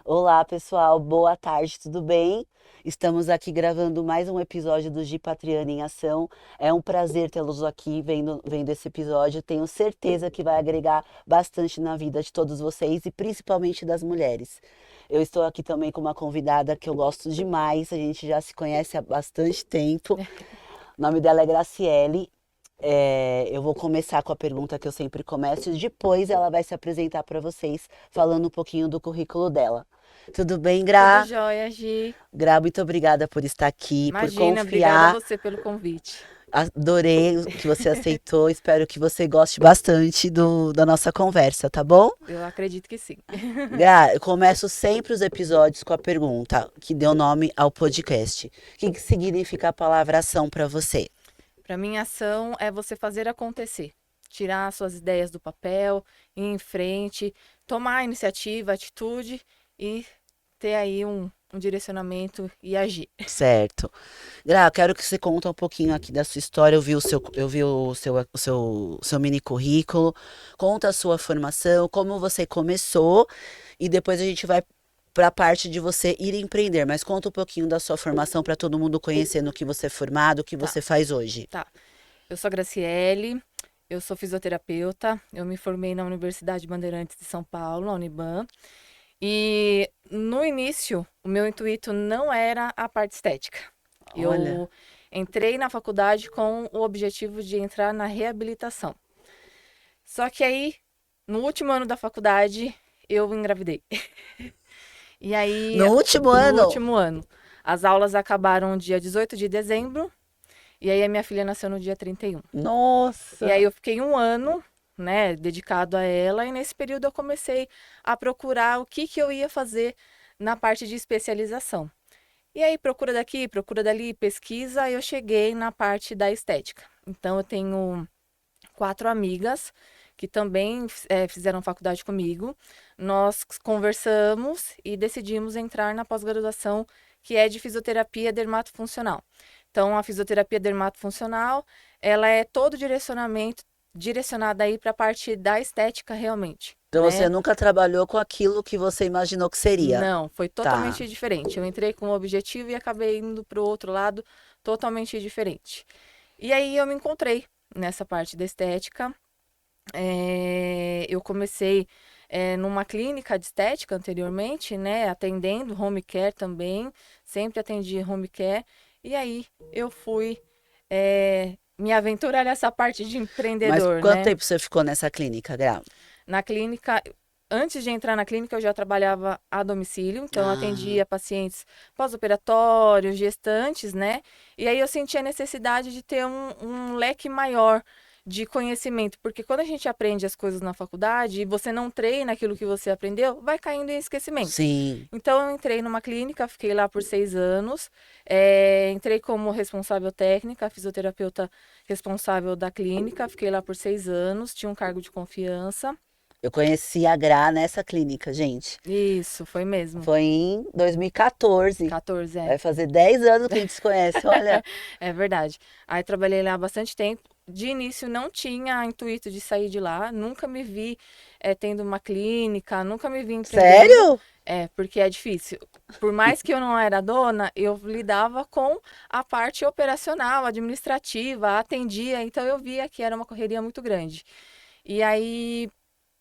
Olá, pessoal. Boa tarde, tudo bem? Estamos aqui gravando mais um episódio do Gipatriana em Ação. É um prazer tê-los aqui vendo esse episódio. Tenho certeza que vai agregar bastante na vida de todos vocês e principalmente das mulheres. Eu estou aqui também com uma convidada que eu gosto demais. A gente já se conhece há bastante tempo. O nome dela é Graciele. Eu vou começar com a pergunta que eu sempre começo e depois ela vai se apresentar para vocês, falando um pouquinho do currículo dela. Tudo bem, Tudo Gra? jóia, Gi. Gra, muito obrigada por estar aqui, por Imagina, obrigada a confiar. você pelo convite. Adorei o que você aceitou. Espero que você goste bastante da nossa conversa, tá bom? Eu acredito que sim. Gra, eu começo sempre os episódios com a pergunta que deu nome ao podcast. O que significa a palavra ação para você? Para mim, ação é você fazer acontecer. Tirar suas ideias do papel, ir em frente, tomar a iniciativa, atitude e ter aí um direcionamento e agir. Certo. Gra, eu quero que você conta um pouquinho aqui da sua história. Eu vi o seu mini currículo. Conta a sua formação, como você começou e depois a gente vai para a parte de você ir empreender. Mas conta um pouquinho da sua formação para todo mundo conhecer no que você é formado, o que Tá, você faz hoje. tá. Eu sou a Graciele, eu sou fisioterapeuta, eu me formei na Universidade Bandeirantes de São Paulo, na Uniban. E no início, o meu intuito não era a parte estética. Olha, Eu entrei na faculdade com o objetivo de entrar na reabilitação. Só que aí, no último ano da faculdade, eu engravidei. E aí, no último no ano. último ano, as aulas acabaram dia 18 de dezembro, e aí a minha filha nasceu no dia 31. E aí Nossa. eu fiquei um ano, né, dedicado a ela, e nesse período eu comecei a procurar o que que eu ia fazer na parte de especialização. E aí, procura daqui, procura dali, pesquisa, eu cheguei na parte da estética. Então, eu tenho quatro amigas que também fizeram faculdade comigo. Nós conversamos e decidimos entrar na pós-graduação que é de fisioterapia dermatofuncional. Então, a fisioterapia dermatofuncional, ela é todo direcionamento direcionada aí para a parte da estética realmente, Então você né? nunca trabalhou com aquilo que você imaginou que seria. Não, foi Tá. totalmente diferente. Eu entrei com um objetivo e acabei indo para o outro lado totalmente diferente. E aí eu me encontrei nessa parte da estética. Eu comecei numa clínica de estética anteriormente, né? Atendendo home care também. Sempre atendi home care. E aí eu fui me aventurar nessa parte de Mas empreendedor, quanto né? tempo você ficou nessa clínica, Gra? Na clínica, antes de entrar na clínica, eu já trabalhava a domicílio, então eu Ah, atendia pacientes pós-operatórios, gestantes, né? E aí eu senti a necessidade de ter um leque maior de conhecimento, porque quando a gente aprende as coisas na faculdade e você não treina aquilo que você aprendeu, vai caindo em esquecimento. sim. Então eu entrei numa clínica, fiquei lá por 6 anos, entrei como responsável técnica, fisioterapeuta responsável da clínica, fiquei lá por 6 anos, tinha um cargo de confiança. Eu conheci a Gra nessa clínica, gente. Isso, foi mesmo. Foi em 2014. 14, Vai fazer 10 anos que a gente se conhece, olha. é verdade. Aí trabalhei lá há bastante tempo. De início não tinha intuito de sair de lá, nunca me vi tendo uma clínica, nunca me vi empreendendo, Sério? porque é difícil. Por mais que eu não era dona, eu lidava com a parte operacional, administrativa, atendia, então eu via que era uma correria muito grande. E aí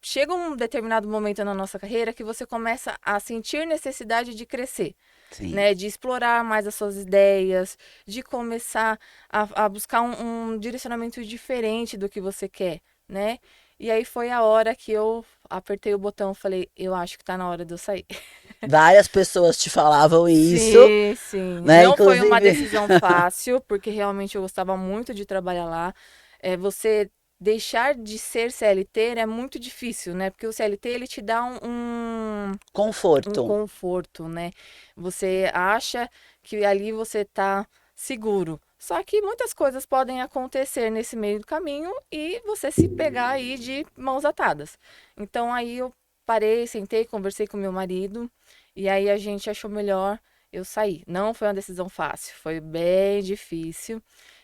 chega um determinado momento na nossa carreira que você começa a sentir necessidade de crescer, Sim. né? De explorar mais as suas ideias, de começar a buscar um direcionamento diferente do que você quer, né? E aí foi a hora que eu apertei o botão e falei, eu acho que tá na hora de eu sair. Várias pessoas te falavam isso, Sim, sim. né? Não foi uma Inclusive. decisão fácil, porque realmente eu gostava muito de trabalhar lá. Você deixar de ser CLT é muito difícil, né? Porque o CLT ele te dá um Conforto. conforto, né? Você acha que ali você tá seguro. Só que muitas coisas podem acontecer nesse meio do caminho e você se pegar aí de mãos atadas. Então aí eu parei, sentei, conversei com meu marido e aí a gente achou melhor eu sair. Não foi uma decisão fácil, foi bem difícil.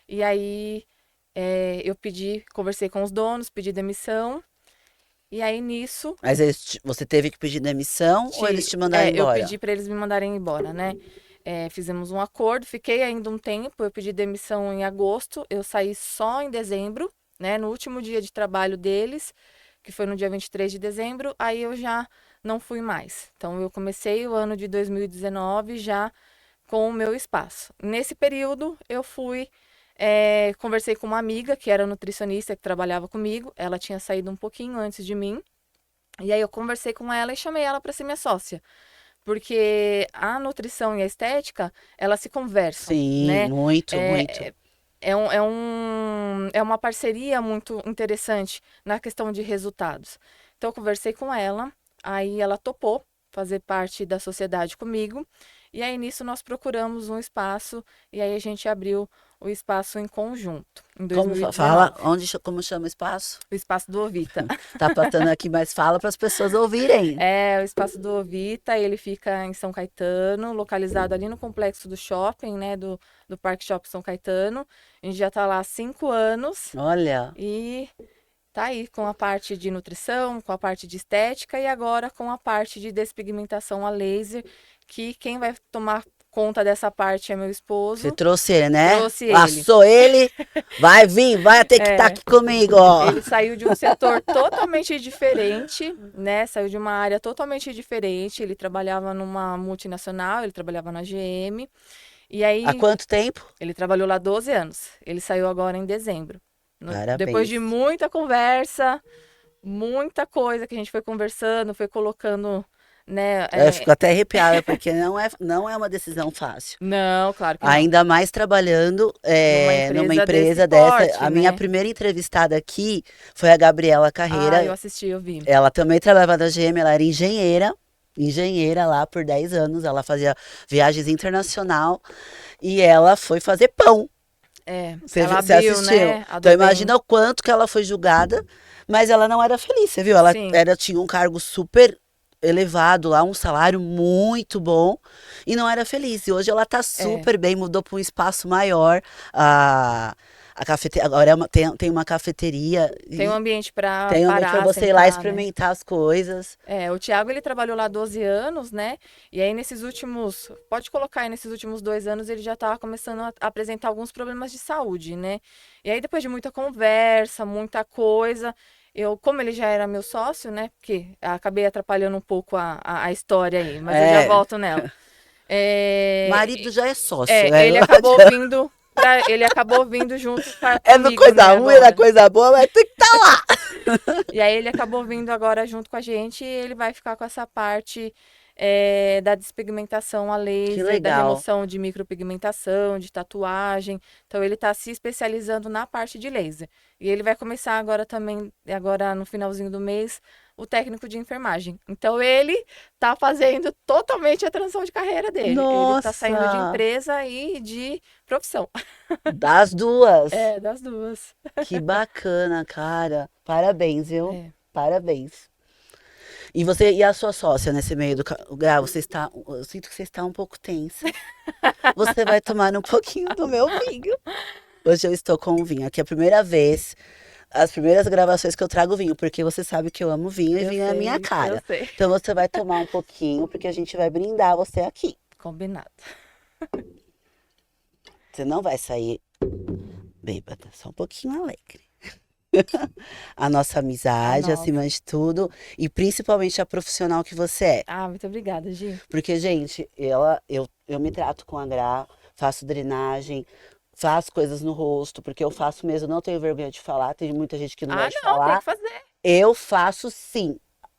E aí eu pedi, conversei com os donos, pedi demissão E aí nisso, Mas você teve que pedir demissão ou eles te mandaram eu embora? pedi para eles me mandarem embora, né? Fizemos um acordo, fiquei ainda um tempo, eu pedi demissão em agosto, eu saí só em dezembro, né? No último dia de trabalho deles, que foi no dia 23 de dezembro, aí eu já não fui mais. Então eu comecei o ano de 2019 já com o meu espaço. Nesse período eu fui, conversei com uma amiga que era nutricionista que trabalhava comigo, ela tinha saído um pouquinho antes de mim, e aí eu conversei com ela e chamei ela para ser minha sócia. Porque a nutrição e a estética, elas se conversam, Sim, né? muito, muito. É, é uma parceria muito interessante na questão de resultados. Então, eu conversei com ela, aí ela topou fazer parte da sociedade comigo, e aí nisso nós procuramos um espaço, e aí a gente abriu o espaço em conjunto, em Como fala? 2019, Como chama o espaço? o espaço do Ovita. Tá passando aqui, mas fala para as pessoas ouvirem. O espaço do Ovita, ele fica em São Caetano, localizado ali no complexo do shopping, né, do Parque Shopping São Caetano. A gente já está lá há 5 anos Olha, e tá aí com a parte de nutrição, com a parte de estética e agora com a parte de despigmentação a laser, que quem vai tomar conta dessa parte é meu você esposo. trouxe ele, né? Trouxe ele. Laçou ele, vai vir, vai ter que estar É, aqui comigo, ó. Ele saiu de um setor totalmente diferente, né? Saiu de uma área totalmente diferente. Ele trabalhava numa multinacional, ele trabalhava na GM. E Há aí, quanto tempo? ele trabalhou lá 12 anos. Ele saiu agora em dezembro. Depois de Parabéns. muita conversa, muita coisa que a gente foi conversando, foi colocando, né? Eu fico até arrepiada, porque não é uma decisão fácil. Não, claro que não. Ainda mais trabalhando Numa numa empresa desse empresa dessa. porte, A minha né? primeira entrevistada aqui foi a Gabriela Ah, eu Carreira. assisti, eu vi. Ela também trabalhava na GM, ela era engenheira lá por 10 anos. Ela fazia viagens internacional e ela foi fazer pão. Ela Você abriu, assistiu? né? A Então do bem. imagina o quanto que ela foi julgada, mas ela não era feliz, você viu? Ela Sim. tinha um cargo super elevado lá, um salário muito bom e não era feliz. E hoje ela tá É. super bem, mudou para um espaço maior. A cafeteria, agora tem uma cafeteria Tem um e ambiente para tem um ambiente para parar, você ir lá sentar, né? experimentar as coisas. O Thiago, ele trabalhou lá 12 anos, né? E aí, pode colocar aí, nesses últimos 2 anos, ele já estava começando a apresentar alguns problemas de saúde, né? E aí, depois de muita conversa, muita coisa, como ele já era meu sócio, né? Porque acabei atrapalhando um pouco a história aí, mas eu já É, volto nela. É, marido já é sócio, né? ele acabou vindo junto É no comigo, né, coisa ruim, é na agora. coisa boa, mas tem que estar lá. E aí ele acabou vindo agora junto com a gente e ele vai ficar com essa parte da despigmentação a Que laser, da legal. remoção de micropigmentação, de tatuagem. Então ele está se especializando na parte de laser. E ele vai começar agora também, agora no finalzinho do mês, o técnico de enfermagem. Então ele está fazendo totalmente a transição de carreira dele. Ele está saindo de Nossa, empresa e de profissão. das duas. Das duas. Que bacana, cara. Parabéns, viu? É. Parabéns. E a sua sócia nesse meio do Gra, você está, eu sinto que você está um pouco tensa. Você vai tomar um pouquinho do meu vinho. Hoje eu estou com o vinho. Aqui é a primeira vez, as primeiras gravações que eu trago vinho, porque você sabe que eu amo vinho e Eu vinho é a minha sei, eu cara. sei. Então você vai tomar um pouquinho, porque a gente vai brindar você aqui. Combinado. Você não vai sair bêbada, só um pouquinho alegre. A nossa A amizade, acima nossa. de tudo, e principalmente a profissional que você é. Ah, muito obrigada, Gi. Porque, gente, eu me trato com a Gra, faço drenagem, faço coisas no rosto, porque eu faço mesmo, não tenho vergonha de falar, tem muita gente que não Ah, gosta de não, tem que falar. fazer. Eu faço sim.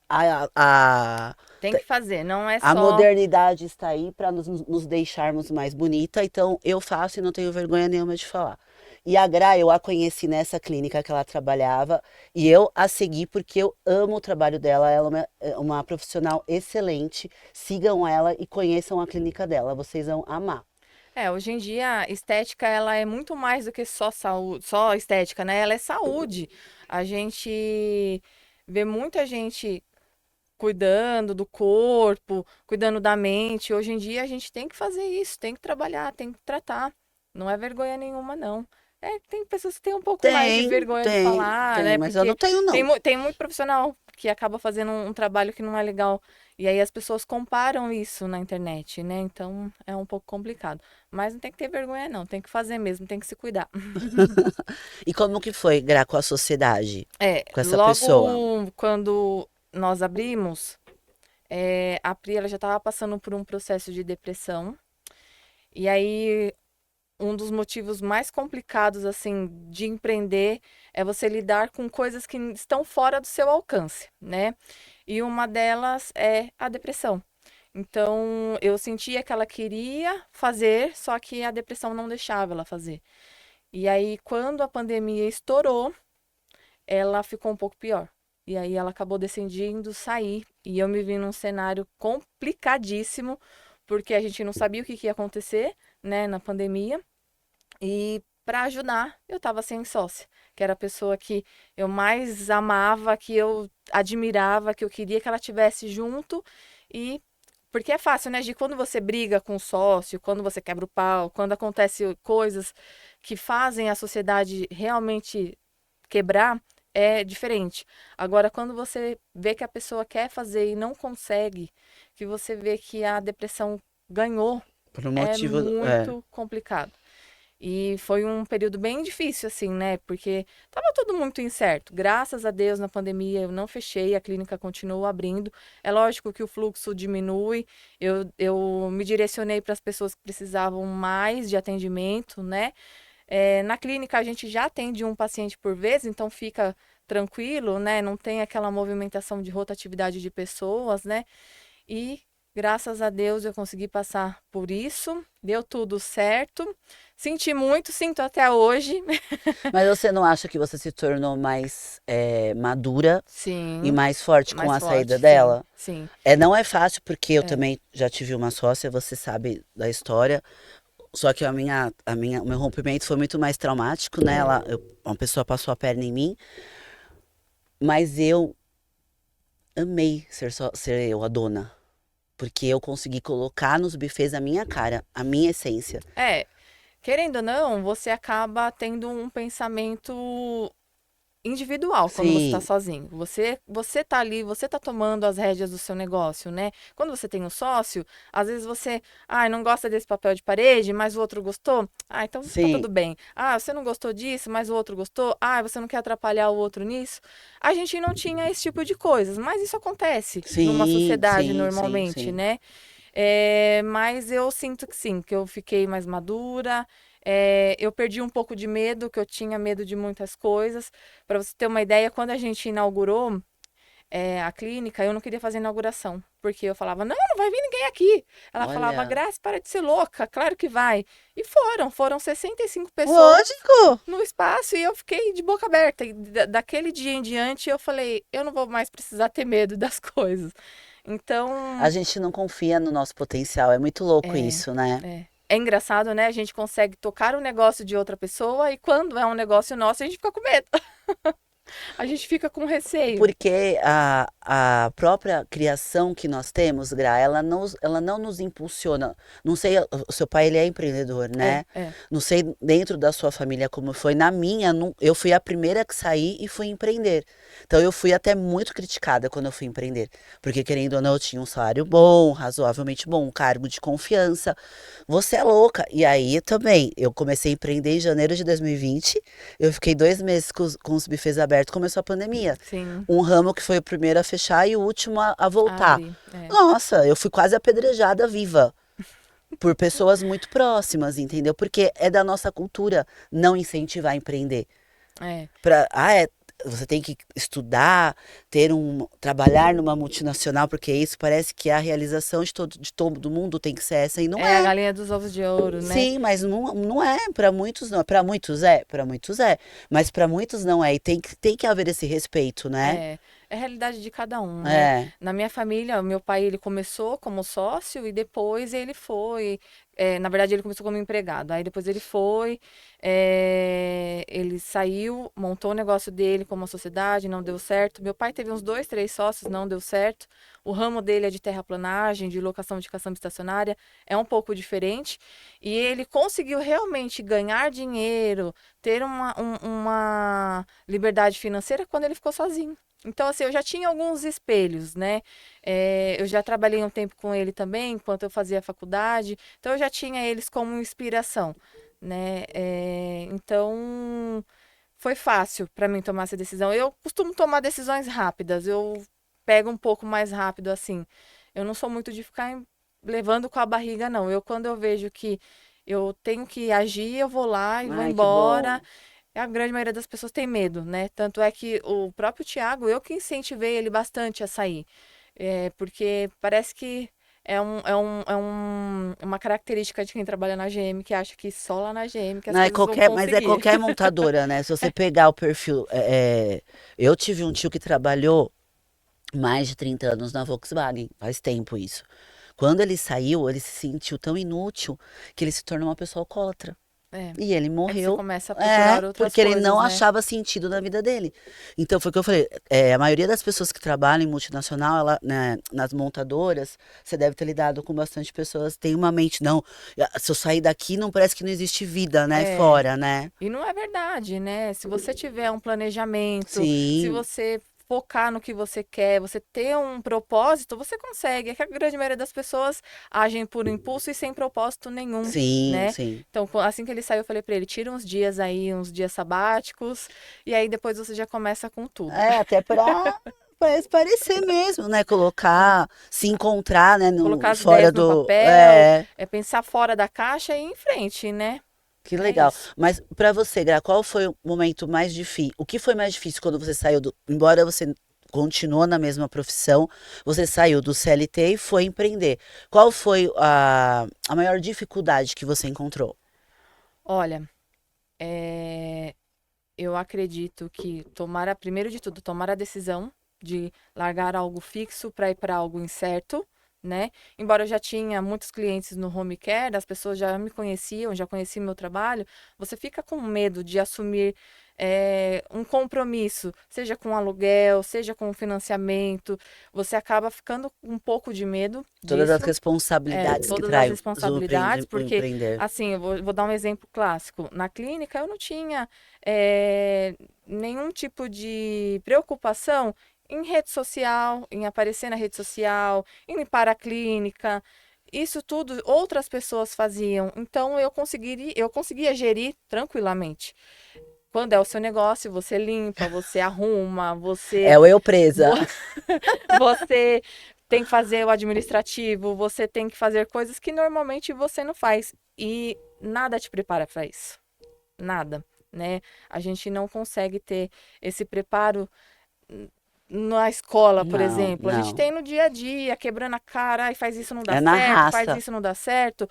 A, a, Tem que fazer, não é a só. modernidade está aí para nos deixarmos mais bonita, então eu faço e não tenho vergonha nenhuma de falar. E a Gra, eu a conheci nessa clínica que ela trabalhava e eu a segui porque eu amo o trabalho dela. Ela é uma profissional excelente. Sigam ela e conheçam a clínica dela. Vocês vão amar. Hoje em dia, a estética, ela é muito mais do que só saúde, só estética, né? Ela é saúde. A gente vê muita gente cuidando do corpo, cuidando da mente. Hoje em dia, a gente tem que fazer isso, tem que trabalhar, tem que tratar. Não é vergonha nenhuma, não. Tem pessoas que têm um pouco mais de vergonha de falar, né? Mas eu não Porque tenho, não. tem muito profissional que acaba fazendo um trabalho que não é legal. E aí as pessoas comparam isso na internet, né? Então é um pouco complicado. Mas não tem que ter vergonha, não. Tem que fazer mesmo, tem que se cuidar. E como que foi, Gra, com a sociedade, com essa pessoa? Logo quando nós abrimos, a Pri ela já estava passando por um processo de depressão. E aí um dos motivos mais complicados assim de empreender é você lidar com coisas que estão fora do seu alcance, né? E uma delas é a depressão. Então, eu sentia que ela queria fazer, só que a depressão não deixava ela fazer. E aí, quando a pandemia estourou, ela ficou um pouco pior. E aí ela acabou decidindo sair e eu me vi num cenário complicadíssimo, porque a gente não sabia o que que ia acontecer, né, na pandemia. E para ajudar, eu estava sem sócia, que era a pessoa que eu mais amava, que eu admirava, que eu queria que ela tivesse junto. E porque é fácil, né? De quando você briga com o sócio, quando você quebra o pau, quando acontece coisas que fazem a sociedade realmente quebrar, é diferente. Agora, quando você vê que a pessoa quer fazer e não consegue, que você vê que a depressão ganhou, Por um é motivo. muito complicado. E foi um período bem difícil, assim, né? Porque tava tudo muito incerto. Graças a Deus, na pandemia, eu não fechei, a clínica continuou abrindo. É lógico que o fluxo diminui. Eu me direcionei para as pessoas que precisavam mais de atendimento, né? Na clínica, a gente já atende um paciente por vez, então fica tranquilo, né? Não tem aquela movimentação de rotatividade de pessoas, né? E graças a Deus eu consegui passar por isso, deu tudo certo. Senti muito, sinto até hoje. Mas você não acha que você se tornou mais madura e Sim, mais forte com mais a saída forte, sim, dela? sim. Não é fácil, porque eu É. também já tive uma sócia, você sabe da história. Só que o meu rompimento foi muito mais traumático, né? Uma pessoa passou a perna em mim, mas eu amei ser eu a dona. Porque eu consegui colocar nos buffets a minha cara, a minha essência. É, querendo ou não, você acaba tendo um pensamento individual quando você está Sim, sozinho. Você tá ali, você tá tomando as rédeas do seu negócio, né? Quando você tem um sócio, às vezes você, não gosta desse papel de parede, mas o outro gostou. Ah, então tá sim, tudo bem. Ah, você não gostou disso, mas o outro gostou. Ah, você não quer atrapalhar o outro nisso. A gente não tinha esse tipo de coisas, mas isso acontece numa sim, sociedade sim, sim, normalmente, sim. né? Mas eu sinto que sim, que eu fiquei mais madura. Eu perdi um pouco de medo, que eu tinha medo de muitas coisas. Para você ter uma ideia, quando a gente inaugurou a clínica, eu não queria fazer inauguração, porque eu falava, não, não vai vir ninguém aqui. Ela falava, Olha, Grace, para de ser louca, claro que vai. E foram 65 pessoas lógico! no espaço e eu fiquei de boca aberta. E daquele dia em diante eu falei, eu não vou mais precisar ter medo das coisas. A Então, gente não confia no nosso potencial, é muito louco é, isso, né? é engraçado, né? A gente consegue tocar o negócio de outra pessoa e quando é um negócio nosso, a gente fica com medo. A gente fica com receio. Porque a própria criação que nós temos, Gra, ela não nos impulsiona. Não sei, o seu pai ele é empreendedor, né? É. Não sei dentro da sua família como foi. Na minha, eu fui a primeira que saí e fui empreender. Então eu fui até muito criticada quando eu fui empreender. Porque querendo ou não, eu tinha um salário bom, razoavelmente bom, um cargo de confiança. Você é louca. E aí também, eu comecei a empreender em janeiro de 2020. Eu fiquei 2 meses com os bufês abertos, começou a pandemia. Sim, Um ramo que foi o primeiro a fechar e o último a voltar. abre. Nossa, eu fui quase apedrejada viva por pessoas muito próximas, entendeu? Porque é da nossa cultura não incentivar a empreender. É. Você tem que estudar, trabalhar numa multinacional, porque isso parece que a realização de todo mundo tem que ser essa e não É a é. galinha dos ovos de ouro, né? Sim, mas não é, para muitos não, para muitos é, mas para muitos não é, e tem que haver esse respeito, né? É. é a realidade de cada um, né? É. Na minha família, o meu pai, ele começou como sócio e depois ele foi, na verdade, ele começou como empregado. Aí depois ele foi, ele saiu, montou o negócio dele como uma sociedade, não deu certo. Meu pai teve uns 2, 3 sócios, não deu certo. O ramo dele é de terraplanagem, de locação de caçamba estacionária, é um pouco diferente. E ele conseguiu realmente ganhar dinheiro, ter uma liberdade financeira quando ele ficou sozinho. Então, assim, eu já tinha alguns espelhos, né? Eu já trabalhei um tempo com ele também, enquanto eu fazia faculdade. Então, eu já tinha eles como inspiração, né? Então, foi fácil para mim tomar essa decisão. Eu costumo tomar decisões rápidas. Eu pego um pouco mais rápido, assim. Eu não sou muito de ficar levando com a barriga, não. Quando eu vejo que eu tenho que agir, eu vou lá e vou Ai, que bom. embora. A grande maioria das pessoas tem medo, né? Tanto é que o próprio Thiago, eu que incentivei ele bastante a sair. Porque parece que uma característica de quem trabalha na GM que acha que só lá na GM que as Não é coisas vão qualquer, mas é conseguir. qualquer montadora, né? Se você pegar o perfil. Eu tive um tio que trabalhou mais de 30 anos na Volkswagen, faz tempo isso. Quando ele saiu, ele se sentiu tão inútil que ele se tornou uma pessoa alcoólatra. É, E ele é que você morreu, começa a procurar outras porque ele não coisas, né? achava sentido na vida dele. Então foi o que eu falei, a maioria das pessoas que trabalham em multinacional, ela, né, nas montadoras, você deve ter lidado com bastante pessoas, tem uma mente, não, se eu sair daqui, não parece que não existe vida, né, É. fora, né? E não é verdade, né? Se você tiver um planejamento, se Sim, você focar no que você quer, você ter um propósito, você consegue. É que a grande maioria das pessoas agem por impulso e sem propósito nenhum, sim, né? sim. Então, assim que ele saiu, eu falei pra ele, tira uns dias aí, uns dias sabáticos, e aí depois você já começa com tudo. Até para parecer mesmo, né? Colocar, se encontrar, né? Colocar as Fora ideias no do. papel, pensar fora da caixa e ir em frente, né? Que É legal. isso. Mas para você, Gra, qual foi o momento mais difícil? O que foi mais difícil quando você saiu do. Embora você continuou na mesma profissão, você saiu do CLT e foi empreender. Qual foi a maior dificuldade que você encontrou? Olha, é, eu acredito que primeiro de tudo, tomar a decisão de largar algo fixo para ir para algo incerto, né? Embora eu já tinha muitos clientes no home care, as pessoas já me conheciam, já conheciam meu trabalho, você fica com medo de assumir um compromisso, seja com aluguel, seja com financiamento, você acaba ficando com um pouco de medo Todas as disso. responsabilidades que Todas as traz responsabilidades, o porque, empreender. assim, eu vou dar um exemplo clássico. Na clínica, eu não tinha nenhum tipo de preocupação em rede social, em aparecer na rede social, em limpar a clínica. Isso tudo outras pessoas faziam. Então, eu conseguia gerir tranquilamente. Quando é o seu negócio, você limpa, você arruma, É o eu presa. vo- você tem que fazer o administrativo, você tem que fazer coisas que normalmente você não faz. E nada te prepara para isso. Nada, né? A gente não consegue ter esse preparo na escola, por Não, exemplo. A gente não. tem no dia a dia, quebrando a cara, ai, faz isso não dá É na certo, faz raça. isso não dá certo.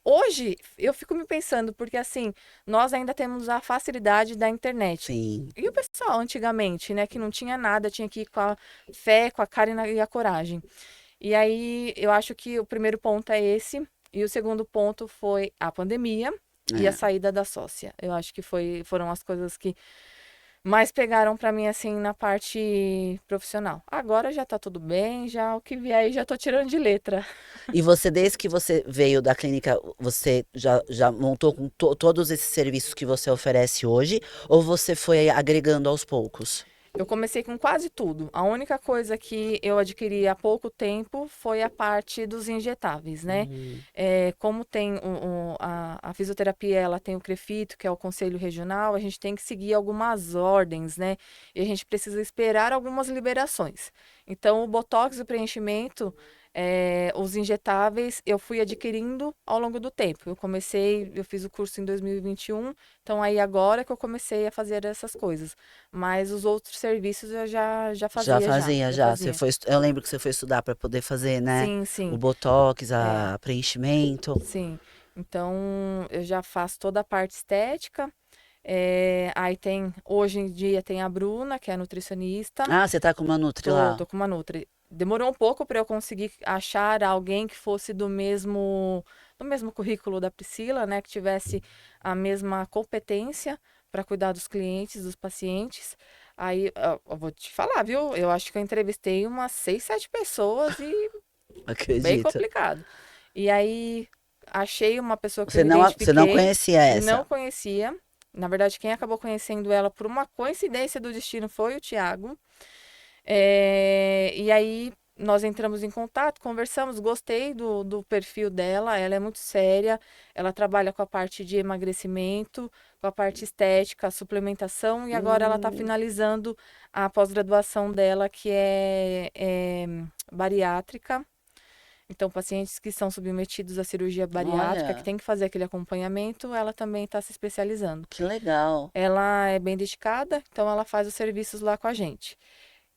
Hoje, eu fico me pensando, porque assim, nós ainda temos a facilidade da internet. Sim. E o pessoal, antigamente, né, que não tinha nada, tinha que ir com a fé, com a cara e a coragem. E aí, eu acho que o primeiro ponto é esse, e o segundo ponto foi a pandemia e a É. saída da sócia. Eu acho que foram as coisas que mais pegaram pra mim, assim, na parte profissional. Agora já tá tudo bem, já o que vier aí já tô tirando de letra. E você, desde que você veio da clínica, você já montou com todos esses serviços que você oferece hoje? Ou você foi agregando aos poucos? Eu comecei com quase tudo. A única coisa que eu adquiri há pouco tempo foi a parte dos injetáveis, né? Hum, Como tem a fisioterapia, ela tem o CREFITO, que é o Conselho Regional, a gente tem que seguir algumas ordens, né? E a gente precisa esperar algumas liberações. Então, o botox e o preenchimento, os injetáveis, eu fui adquirindo ao longo do tempo. Eu fiz o curso em 2021, então aí agora que eu comecei a fazer essas coisas. Mas os outros serviços eu já já fazia já, fazia, já já. Você fazia. foi, eu lembro que você foi estudar para poder fazer, né? Sim, O sim, botox, é, a preenchimento. sim. Então eu já faço toda a parte estética. Aí hoje em dia tem a Bruna, que é a nutricionista. Ah, você tá com uma Nutri lá. Tô com uma Nutri. Demorou um pouco para eu conseguir achar alguém que fosse do mesmo currículo da Priscila, né? Que tivesse a mesma competência para cuidar dos clientes, dos pacientes. Aí, eu vou te falar, viu? Eu acho que eu entrevistei umas 6, 7 pessoas e bem Acredito. complicado. E aí, achei uma pessoa que eu Você não identifiquei, conhecia não essa? conhecia. Na verdade, quem acabou conhecendo ela por uma coincidência do destino foi o Thiago. E aí nós entramos em contato, conversamos, gostei do perfil dela, ela é muito séria, ela trabalha com a parte de emagrecimento, com a parte estética, suplementação, e agora ela está Hum, finalizando a pós-graduação dela, que é bariátrica. Então, pacientes que são submetidos à cirurgia bariátrica, que olha, tem que fazer aquele acompanhamento, ela também está se especializando. que legal. Ela é bem dedicada, então ela faz os serviços lá com a gente.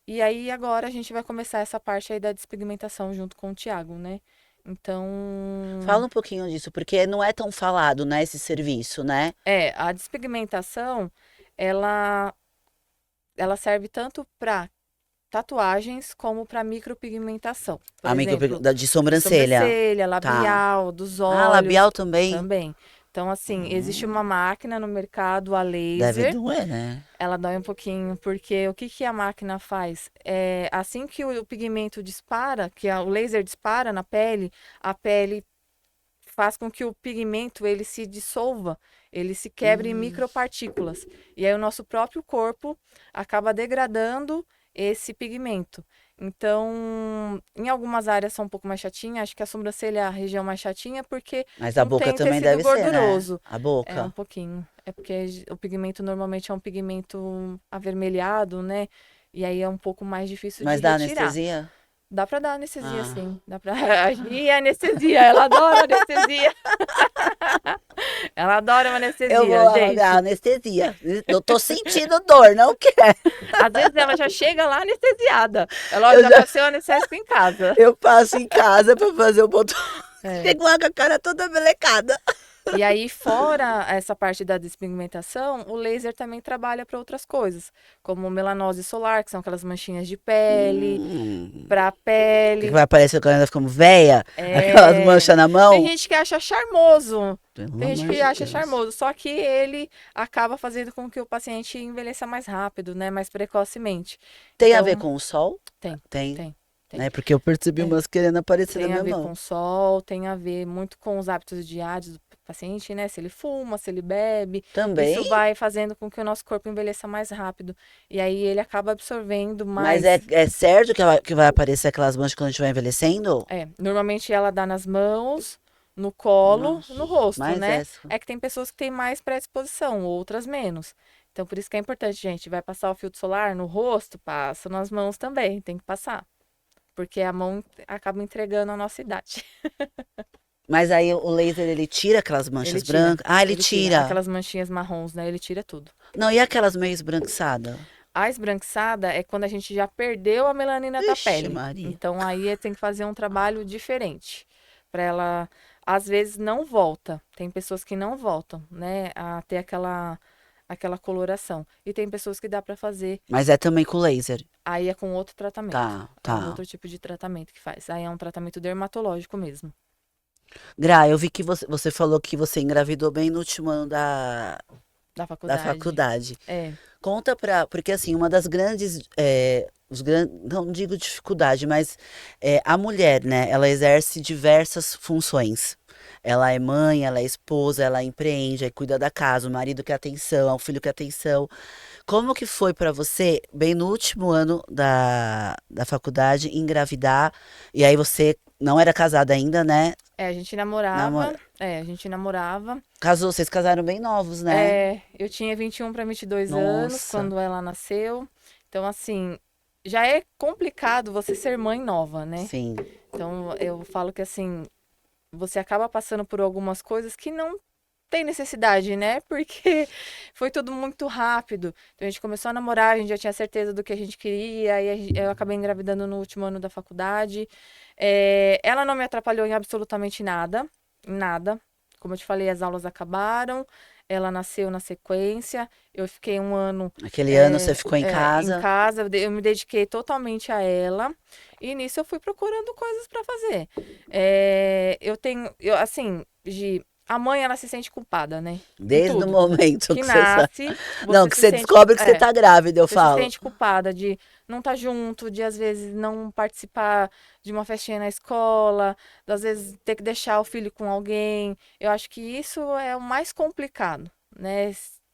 E aí agora a gente vai começar essa parte aí da despigmentação junto com o Thiago, né? Então, Fala um pouquinho disso, porque não é tão falado, né, esse serviço, né? a despigmentação, ela ela serve tanto para tatuagens como para micropigmentação. Por Amigo exemplo, de de sobrancelha. sobrancelha, Tá. labial, dos Ah, olhos labial também? também. Então, assim, existe Hum, uma máquina no mercado a deve laser. doer, né? Ela dói um pouquinho, porque o que que a máquina faz? Assim que o pigmento dispara, o laser dispara na pele, a pele faz com que o pigmento ele se dissolva, ele se quebre em Hum. micropartículas. E aí o nosso próprio corpo acaba degradando esse pigmento. Então, em algumas áreas são um pouco mais chatinha, acho que a sobrancelha é a região mais chatinha porque Mas a não boca tem também tecido deve ser, né? gorduroso. A É um boca. pouquinho. É porque o pigmento normalmente é um pigmento avermelhado, né? E aí é um pouco mais difícil de Mas dá retirar. anestesia? Dá pra dar anestesia, Ah. sim. Dá pra agir anestesia. Ela adora anestesia. Ela adora uma Eu vou anestesia, lá dar gente. anestesia. Eu tô sentindo dor, não quero. Às vezes ela já chega lá anestesiada. Ela, ó, Eu já já passei o anestésico em casa. eu passo em casa pra fazer o botão. É. Chego lá com a cara toda melecada. E aí, fora essa parte da despigmentação, o laser também trabalha para outras coisas, como melanose solar, que são aquelas manchinhas de pele, Hum. para Que pele. vai aparecer quando ela ficando velha? Aquelas É... manchas na Tem mão? gente que acha charmoso. Pelo Tem gente amor que de acha Deus. charmoso, só que ele acaba fazendo com que o paciente envelheça mais rápido, né? Mais precocemente. Tem a ver Então, com o sol? tem, Tem. tem, tem. Né? Porque eu percebi É, umas querendo aparecer na tem a minha ver com mão. o sol, tem a ver muito com os hábitos diários do paciente, né? Se ele fuma, se ele bebe, Também? isso vai fazendo com que o nosso corpo envelheça mais rápido. E aí ele acaba absorvendo Mas é, mais. é certo que vai aparecer aquelas manchas quando a gente vai envelhecendo? Normalmente ela dá nas mãos, no colo, Nossa, no rosto, mais né? essa. É que tem pessoas que têm mais predisposição, outras menos. Então, por isso que é importante, gente. Vai passar o filtro solar no rosto, passa nas mãos também, tem que passar. Porque a mão acaba entregando a nossa idade. Mas aí o laser ele tira aquelas Ele manchas tira, brancas. Ah, ele ele tira. tira. Aquelas manchinhas marrons, né? Ele tira tudo. Não, e aquelas meio esbranquiçadas? A esbranquiçada é quando a gente já perdeu a melanina da Ixi, pele. Maria. Então, aí tem que fazer um trabalho diferente. Para ela, às vezes, não volta. Tem pessoas que não voltam, né? A ter aquela coloração. E tem pessoas que dá para fazer. Mas é também com laser. Aí é com outro tratamento. Tá, É um tá. outro tipo de tratamento que faz. Aí é um tratamento dermatológico mesmo. Gra, eu vi que você falou que você engravidou bem no último ano Da da faculdade. faculdade. É. Conta porque assim, uma das grandes, não digo dificuldade, mas a mulher, né, ela exerce diversas funções. Ela é mãe, ela é esposa, ela empreende, aí cuida da casa, o marido quer atenção, o filho quer atenção. Como que foi pra você, bem no último ano da faculdade, engravidar? E aí você não era casada ainda, né? A gente namorava. Namora... A gente namorava. Casou, vocês casaram bem novos, né? Eu tinha 21 para 22 anos Nossa, quando ela nasceu. Então, assim, já é complicado você ser mãe nova, né? sim. Então, eu falo que, assim, você acaba passando por algumas coisas que não tem necessidade, né? Porque foi tudo muito rápido. Então, a gente começou a namorar, a gente já tinha certeza do que a gente queria, e eu acabei engravidando no último ano da faculdade. Ela não me atrapalhou em absolutamente nada, em nada. Como eu te falei, as aulas acabaram. ela nasceu na sequência, eu fiquei um ano Aquele ano você ficou em em casa. casa, eu me dediquei totalmente a ela, e nisso eu fui procurando coisas para fazer. Assim, a mãe, ela se sente culpada, né? Em Desde o tudo. momento Que que você sabe. nasce, Não, você que se você sente, descobre que você tá grávida, eu você se falo. sente culpada de não estar junto, de às vezes não participar de uma festinha na escola, de, às vezes ter que deixar o filho com alguém. Eu acho que isso é o mais complicado, né?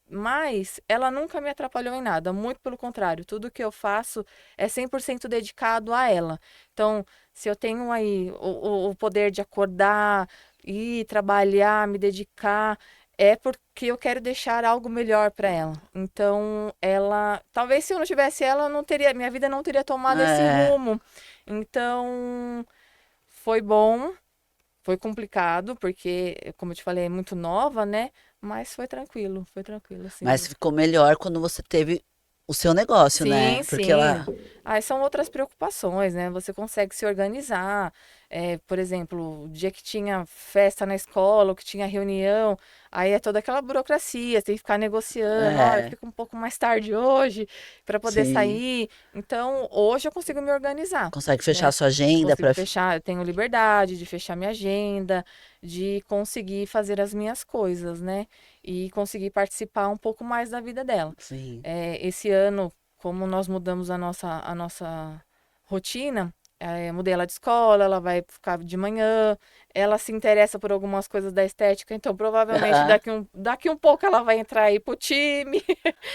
Mas ela nunca me atrapalhou em nada, muito pelo contrário, tudo que eu faço é 100% dedicado a ela. Então, se eu tenho aí o poder de acordar, ir trabalhar, me dedicar, é porque eu quero deixar algo melhor para ela. Então, talvez se eu não tivesse ela, eu não teria, minha vida não teria tomado esse É, rumo. Então, foi bom, foi complicado, porque, como eu te falei, é muito nova, né? Mas foi tranquilo, mas assim. ficou melhor quando você teve o seu negócio, Sim, né? Porque ela. sim. Aí são outras preocupações, né? Você consegue se organizar. Por exemplo, o dia que tinha festa na escola, ou que tinha reunião, aí é toda aquela burocracia, tem que ficar negociando. Ah, eu É, fico um pouco mais tarde hoje para poder sim. sair. Então, hoje eu consigo me organizar, Consegue fechar a né? sua agenda Consigo para. fechar, eu tenho liberdade de fechar minha agenda, de conseguir fazer as minhas coisas, né? E conseguir participar um pouco mais da vida dela. Sim. Esse ano, como nós mudamos a nossa rotina, mudei ela de escola, ela vai ficar de manhã, ela se interessa por algumas coisas da estética, então provavelmente Aham. daqui um pouco ela vai entrar aí pro time,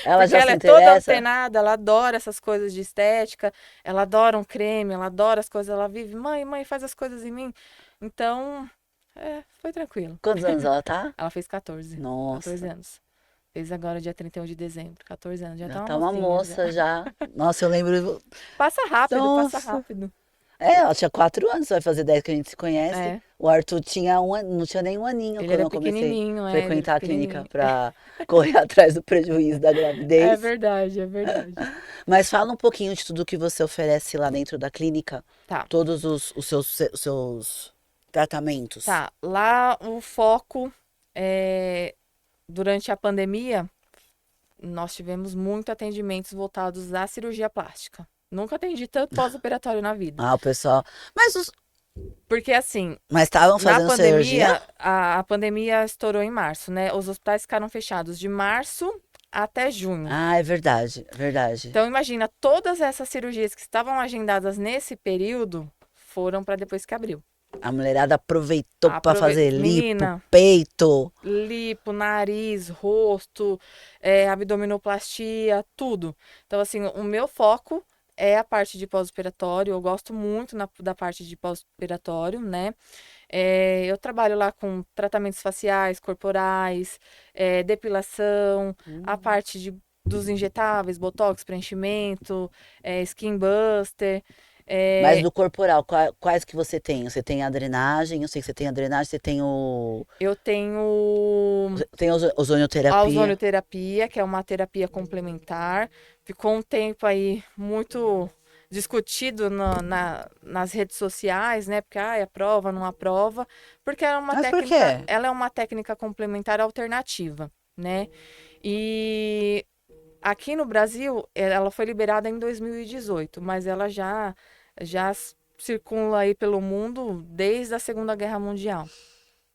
Ela porque já ela se é toda interessa? antenada, ela adora essas coisas de estética, ela adora um creme, ela adora as coisas, ela vive, mãe, mãe, faz as coisas em mim. Então, foi tranquilo. Quantos anos ela tá? Ela fez 14 Nossa, anos. Fez agora dia 31 de dezembro, 14 anos, já já tá uma tá uma mocinha já. moça já. Nossa, eu lembro. Passa rápido, passa Nossa. rápido. É, ela tinha 4 anos, vai fazer 10 que a gente se conhece. É, O Arthur tinha não tinha nem um aninho ele quando era eu comecei pequenininho, a ele era frequentar a clínica pequenininho. pra correr atrás do prejuízo da É gravidez. verdade, é verdade. Mas fala um pouquinho de tudo que você oferece lá dentro da clínica, Tá, todos os seus tratamentos. tá. Lá o foco é, durante a pandemia, nós tivemos muito atendimentos voltados à cirurgia plástica. Nunca atendi tanto pós-operatório na vida. Ah, o pessoal. Porque assim, Mas estavam na fazendo cirurgia? pandemia, a pandemia estourou em março, né? Os hospitais ficaram fechados de março até junho. Ah, é verdade, é verdade. Então, imagina, todas essas cirurgias que estavam agendadas nesse período foram para depois que abriu. A mulherada aproveitou pra fazer lipo, Menina, peito. lipo, nariz, rosto, abdominoplastia, tudo. Então, assim, o meu foco é a parte de pós-operatório. Eu gosto muito da parte de pós-operatório, né? Eu trabalho lá com tratamentos faciais, corporais, depilação, a parte dos injetáveis, botox, preenchimento, skin buster. Mas É, do corporal, quais que você tem? Você tem a drenagem, eu sei que você tem a drenagem, você tem o. eu tenho Tem a a ozonioterapia. ozonioterapia, que é uma terapia complementar. Ficou um tempo aí muito discutido nas redes sociais, né? Porque aprova, não aprova, porque Mas por quê? ela é uma técnica complementar alternativa, né? E aqui no Brasil, ela foi liberada em 2018, mas ela já circula aí pelo mundo desde a Segunda Guerra Mundial.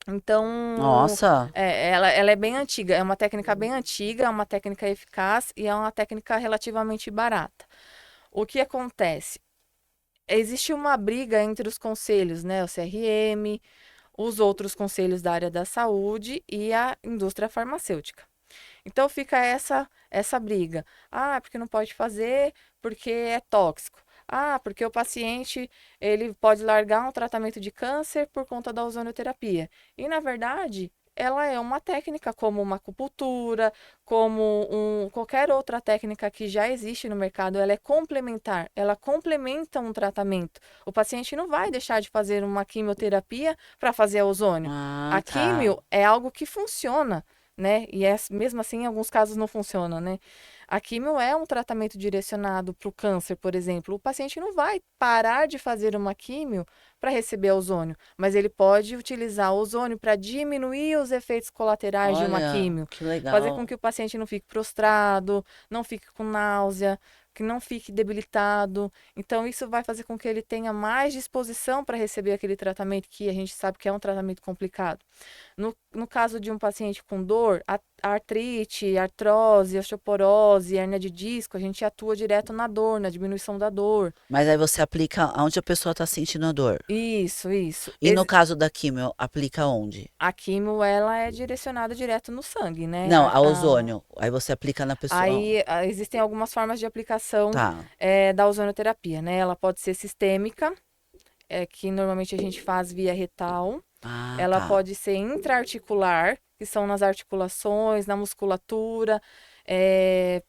Então, Nossa, ela é bem antiga, é uma técnica bem antiga, é uma técnica eficaz e é uma técnica relativamente barata. O que acontece? Existe uma briga entre os conselhos, né? O CRM, os outros conselhos da área da saúde e a indústria farmacêutica. Então fica essa briga. Ah, porque não pode fazer, porque é tóxico. Ah, porque o paciente ele pode largar um tratamento de câncer por conta da ozonioterapia. E na verdade, ela é uma técnica como uma acupuntura, como qualquer outra técnica que já existe no mercado, ela é complementar, ela complementa um tratamento. O paciente não vai deixar de fazer uma quimioterapia para fazer ozônio. ah, A tá. químio é algo que funciona, né? E mesmo assim, em alguns casos não funciona, né? A químio é um tratamento direcionado para o câncer, por exemplo. O paciente não vai parar de fazer uma químio para receber ozônio, mas ele pode utilizar o ozônio para diminuir os efeitos colaterais de uma Olha, químio, que fazer com legal. que o paciente não fique prostrado, não fique com náusea, que não fique debilitado. Então, isso vai fazer com que ele tenha mais disposição para receber aquele tratamento que a gente sabe que é um tratamento complicado. No caso de um paciente com dor, artrite, artrose, osteoporose, hérnia de disco, a gente atua direto na dor, na diminuição da dor. Mas aí você aplica onde a pessoa está sentindo a dor. Isso, isso. E no caso da químio, aplica onde? A químio, ela é direcionada direto no sangue, né? Não, a ozônio. Aí você aplica na pessoa. Aí existem algumas formas de aplicação Tá. da ozonoterapia, né? Ela pode ser sistêmica, que normalmente a gente faz via retal. Ah, Ela tá. pode ser intraarticular, que são nas articulações, na musculatura,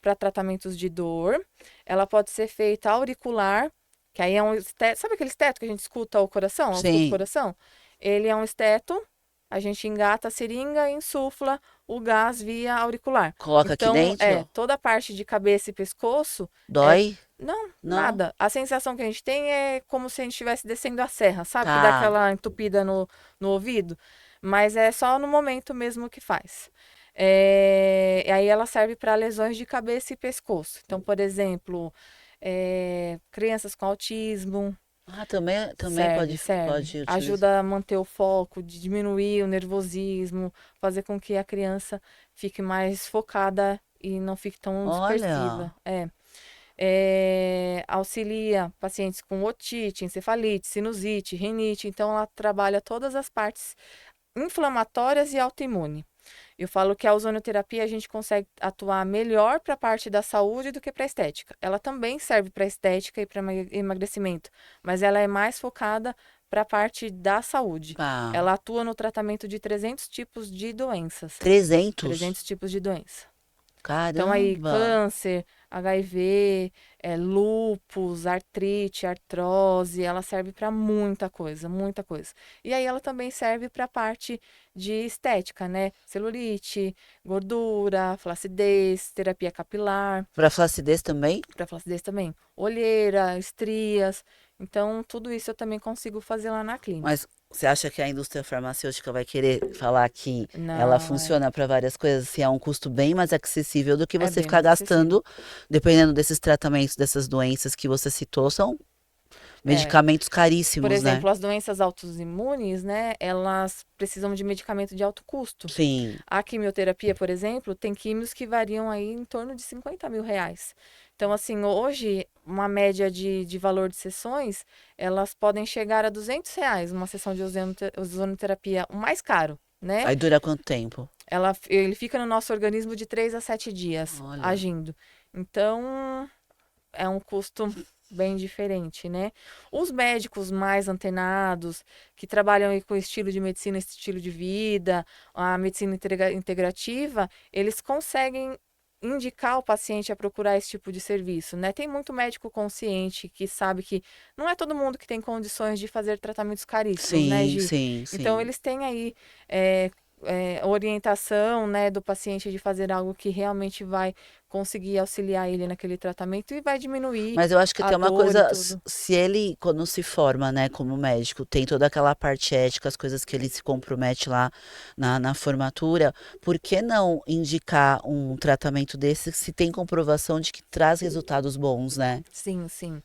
para tratamentos de dor. Ela pode ser feita auricular, que aí é um esteto. Sabe aquele esteto que a gente escuta o coração? Escuta o Sim. coração? Ele é um esteto, a gente engata a seringa e insufla o gás via auricular. Coloca aqui Então, dentro? toda a parte de cabeça e pescoço é. Dói? Não, Não? nada. A sensação que a gente tem é como se a gente estivesse descendo a serra, sabe? Que dá Tá. aquela entupida no ouvido. Mas é só no momento mesmo que faz. E aí ela serve para lesões de cabeça e pescoço. Então, por exemplo, crianças com autismo, Ah, também serve, serve. pode utilizar. Ajuda a manter o foco, de diminuir o nervosismo, fazer com que a criança fique mais focada e não fique tão Olha, dispersiva. Auxilia pacientes com otite, encefalite, sinusite, rinite. Então, ela trabalha todas as partes inflamatórias e autoimune. Eu falo que a ozonoterapia a gente consegue atuar melhor para a parte da saúde do que para a estética. Ela também serve para estética e para emagrecimento, mas ela é mais focada para a parte da saúde. tá. Ela atua no tratamento de 300 tipos de doenças. 300? 300 tipos de doença. Então, aí, Caramba. câncer, HIV, lúpus, artrite, artrose, ela serve para muita coisa, muita coisa. E aí, ela também serve para a parte de estética, né? Celulite, gordura, flacidez, terapia capilar, Pra flacidez também? para flacidez também, olheira, estrias. Então, tudo isso eu também consigo fazer lá na clínica. Mas você acha que a indústria farmacêutica vai querer falar que ela Não, funciona para várias coisas se é um custo bem mais acessível do que é você bem ficar mais acessível. gastando, dependendo desses tratamentos, dessas doenças que você citou, são É, medicamentos Por caríssimos, né? exemplo, as doenças autoimunes, né, elas precisam de medicamento de alto custo. Sim. A quimioterapia, por exemplo, tem químios que variam aí em torno de 50 mil reais. Então, assim, hoje, uma média de valor de sessões, elas podem chegar a 200 reais, uma sessão de ozonoterapia, o mais caro, né? Aí dura quanto tempo? Ele fica no nosso organismo de 3 a 7 dias Olha. agindo. Então, é um custo bem diferente, né? Os médicos mais antenados, que trabalham aí com estilo de medicina, estilo de vida, a medicina integrativa, eles conseguem indicar o paciente a procurar esse tipo de serviço, né? Tem muito médico consciente que sabe que não é todo mundo que tem condições de fazer tratamentos caríssimos, né, Sim, Gi? sim, Então, sim. eles têm aí orientação, né, do paciente de fazer algo que realmente vai conseguir auxiliar ele naquele tratamento e vai diminuir Mas eu acho que a tem uma dor e coisa, tudo. se ele, quando se forma, né, como médico, tem toda aquela parte ética, as coisas que ele se compromete lá na formatura, por que não indicar um tratamento desse se tem comprovação de que traz resultados bons, né? Sim, sim.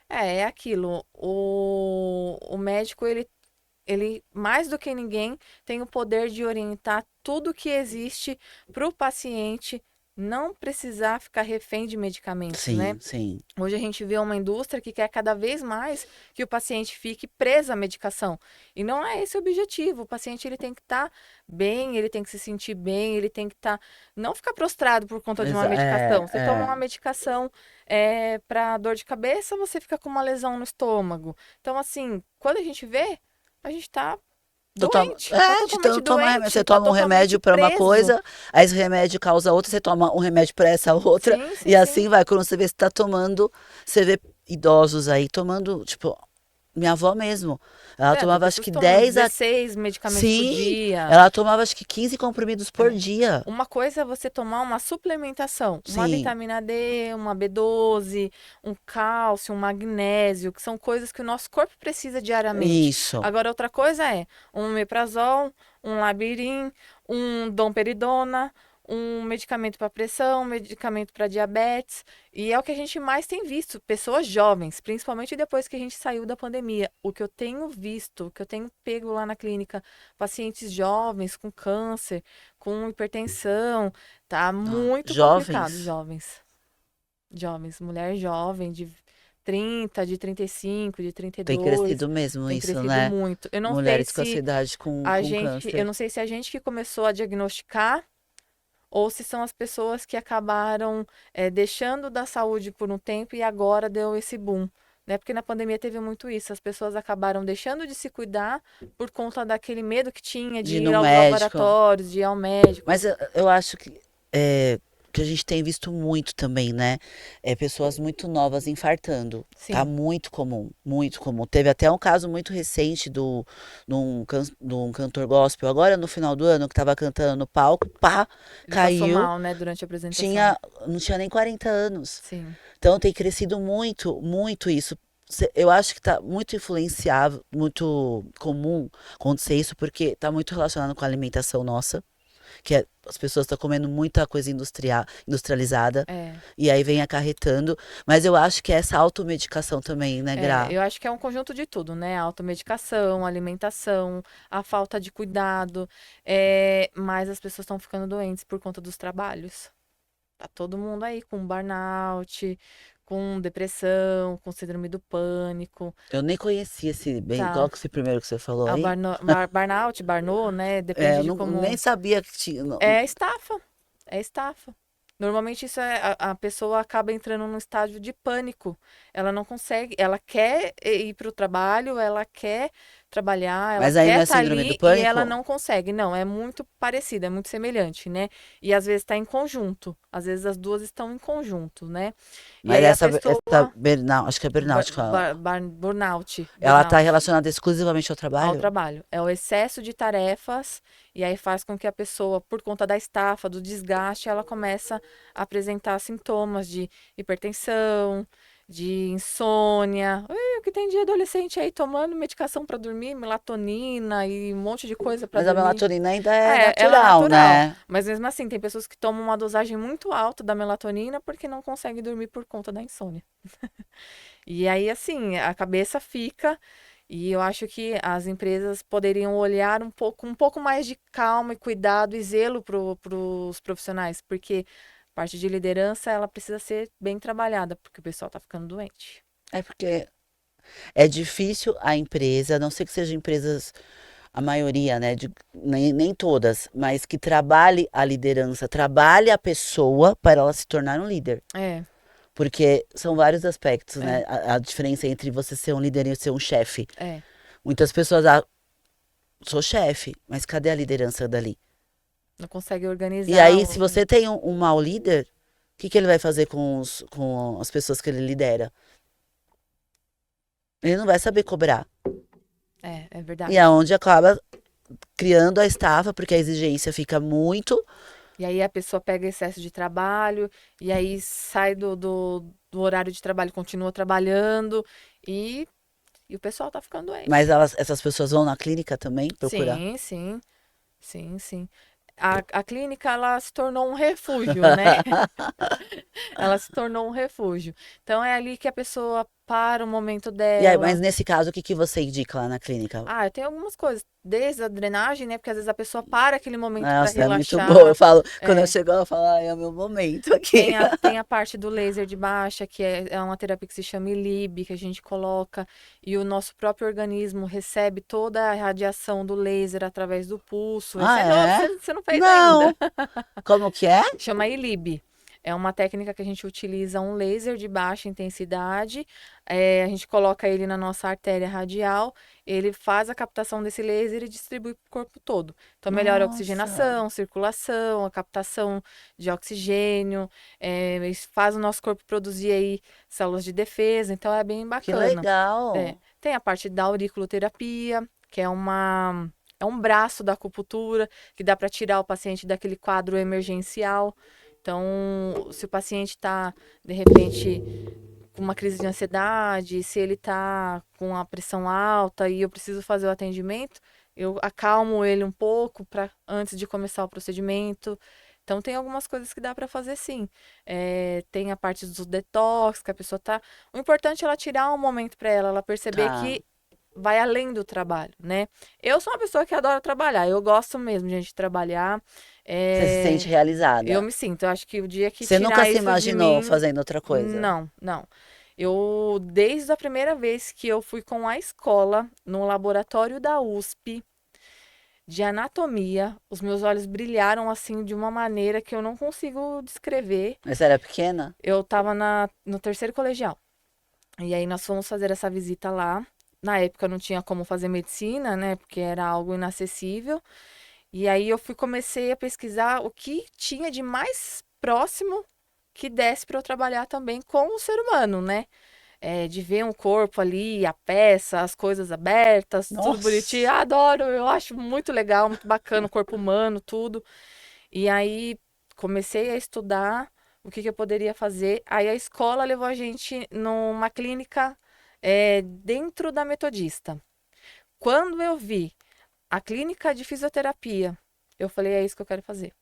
É aquilo. O médico, ele, mais do que ninguém, tem o poder de orientar tudo que existe para o paciente não precisar ficar refém de medicamentos, né? Sim, sim. Hoje a gente vê uma indústria que quer cada vez mais que o paciente fique preso à medicação. E não é esse o objetivo. O paciente ele tem que estar bem, ele tem que se sentir bem, ele tem que estar. Não ficar prostrado por conta de uma medicação. Você toma uma medicação para dor de cabeça, você fica com uma lesão no estômago. Então, assim, quando a gente vê, a gente está doente, está De totalmente tanto tomar remédio. doente, Você está toma um totalmente remédio para uma preso. coisa, aí esse remédio causa outra, você toma um remédio para essa outra, Sim, sim, e sim. assim vai. Quando você vê se tá tomando, você vê idosos aí tomando, tipo, minha avó mesmo. Ela Vendo? tomava acho Pessoas que tomando 10 a... 16 medicamentos por Sim, dia. ela tomava acho que 15 comprimidos por É. dia. Uma coisa é você tomar uma suplementação, uma Sim, vitamina D, uma B12, um cálcio, um magnésio, que são coisas que o nosso corpo precisa diariamente. isso. Agora, outra coisa é um omeprazol, um Labirin, um domperidona, um medicamento para pressão, um medicamento para diabetes. E é o que a gente mais tem visto, pessoas jovens, principalmente depois que a gente saiu da pandemia. O que eu tenho visto, o que eu tenho pego lá na clínica, pacientes jovens com câncer, com hipertensão, tá Ó, muito complicado, jovens, jovens. Jovens, mulher jovem de 30, de 35, de tem 32, crescido mesmo tem isso, crescido né? muito. Eu não sei Mulheres com essa se idade com eu câncer. não sei se a gente que começou a diagnosticar ou se são as pessoas que acabaram deixando da saúde por um tempo e agora deu esse boom. Né? Porque na pandemia teve muito isso, as pessoas acabaram deixando de se cuidar por conta daquele medo que tinha de De ir ir no aos médico. laboratórios, de ir ao médico. Mas eu acho que a gente tem visto muito também, né? É, pessoas muito novas infartando. Tá Sim, muito comum, muito comum. Teve até um caso muito recente de um cantor gospel, agora no final do ano, que tava cantando no palco, pá, ele passou caiu, mal, né, durante a apresentação. tinha, não tinha nem 40 anos. Sim, Então tem crescido muito, muito isso. Eu acho que está muito influenciável, muito comum acontecer isso, porque está muito relacionado com a alimentação nossa, as pessoas estão comendo muita coisa industrializada, é. e aí vem acarretando. Mas eu acho que é essa automedicação também, né, Gra? Eu acho que é um conjunto de tudo, né? A automedicação, a alimentação, a falta de cuidado, mas as pessoas estão ficando doentes por conta dos trabalhos. Tá todo mundo aí com burnout, com depressão, com síndrome do pânico, Eu nem conhecia esse bem. Qual tá? que é esse primeiro que você falou A aí? burnout, Barnô, né? É, Depende eu de nem como. sabia que tinha. É estafa. É estafa. Normalmente isso a pessoa acaba entrando num estágio de pânico. Ela não consegue, ela quer ir para o trabalho, ela quer trabalhar, ela Mas aí quer não é estar síndrome do ali e ela pânico? não consegue. Não, é muito parecido, é muito semelhante, né? E às vezes está em conjunto. Às vezes as duas estão em conjunto, né? E Mas aí a essa pessoa burnout, acho que é burnout que fala. burnout, Ela está burnout relacionada exclusivamente ao ao trabalho? trabalho. É o excesso de tarefas e aí faz com que a pessoa, por conta da estafa, do desgaste, ela começa a apresentar sintomas de hipertensão, de insônia. Ui, o que tem de adolescente aí tomando medicação para dormir, melatonina e um monte de coisa para Mas a dormir. melatonina ainda Ah, é ela é natural, natural, né? mas mesmo assim tem pessoas que tomam uma dosagem muito alta da melatonina porque não conseguem dormir por conta da insônia. E aí, assim, a cabeça fica, e eu acho que as empresas poderiam olhar um pouco mais de calma e cuidado e zelo para os profissionais, porque a parte de liderança, ela precisa ser bem trabalhada, porque o pessoal tá ficando doente. É porque é difícil a empresa, a não ser que sejam empresas, a maioria, né? Nem todas, mas que trabalhe a liderança, trabalhe a pessoa para ela se tornar um líder. É, Porque são vários aspectos, é, né? A diferença entre você ser um líder e ser um chefe. é. Muitas pessoas, ah, sou chefe, mas cadê a liderança dali? Não consegue E organizar. aí, se você tem um mau líder, o que ele vai fazer com as pessoas que ele lidera? Ele não vai saber cobrar. É E é verdade. onde acaba criando a estafa, porque a exigência fica muito. E aí a pessoa pega excesso de trabalho, e aí sai do horário de trabalho, continua trabalhando, e, e o pessoal tá ficando Mas doente. essas pessoas vão na clínica também procurar. Sim, sim, sim, sim. A clínica, ela se tornou um refúgio, né? Ela se tornou um refúgio. Então, é ali que a pessoa para o momento E aí, mas dela. nesse caso, o que que você indica lá na clínica? Ah, tem algumas coisas. Desde a drenagem, né? Porque às vezes a pessoa para aquele momento para Nossa, é muito bom. Eu relaxar. falo, quando eu É, chego, eu falo, ai, é o meu momento aqui. tem a parte do laser de baixa, que é uma terapia que se chama ILIB, que a gente coloca, e o nosso próprio organismo recebe toda a radiação do laser através do pulso. Esse Ah, é novo, é? você não fez ainda. Não. Como que é? Chama ILIB. É uma técnica que a gente utiliza um laser de baixa intensidade, a gente coloca ele na nossa artéria radial, ele faz a captação desse laser e distribui para o corpo todo. Então, melhora a Nossa, oxigenação, circulação, a captação de oxigênio, isso faz o nosso corpo produzir aí células de defesa, então é bem que bacana. É. legal. Tem a parte da auriculoterapia, que é um braço da acupuntura, que dá para tirar o paciente daquele quadro emergencial. Então, se o paciente está, de repente, com uma crise de ansiedade, se ele está com a pressão alta e eu preciso fazer o atendimento, eu acalmo ele um pouco para antes de começar o procedimento. Então, tem algumas coisas que dá para fazer sim. Tem a parte do detox, que a pessoa tá. O importante é ela tirar um momento para ela perceber Tá. que vai além do trabalho, né? Eu sou uma pessoa que adora trabalhar, eu gosto mesmo, gente, de trabalhar. Você se sente Eu realizada. me sinto, eu acho que o dia que Você nunca tirar se isso de imaginou mim, fazendo outra coisa? não, não. Eu, desde a primeira vez que eu fui com a escola no laboratório da USP de anatomia, os meus olhos brilharam assim de uma maneira que eu não consigo descrever. Mas você era pequena? Eu estava no terceiro colegial. E aí nós fomos fazer essa visita lá. Na época não tinha como fazer medicina, né? Porque era algo inacessível. E aí comecei a pesquisar o que tinha de mais próximo que desse para eu trabalhar também com o ser humano, né? De ver um corpo ali, a peça, as coisas abertas, tudo bonitinho. Nossa. Adoro, eu acho muito legal, muito bacana o corpo humano, tudo. E aí comecei a estudar o que eu poderia fazer. Aí a escola levou a gente numa clínica dentro da Metodista. Quando eu vi a clínica de fisioterapia, eu falei, é isso que eu quero fazer.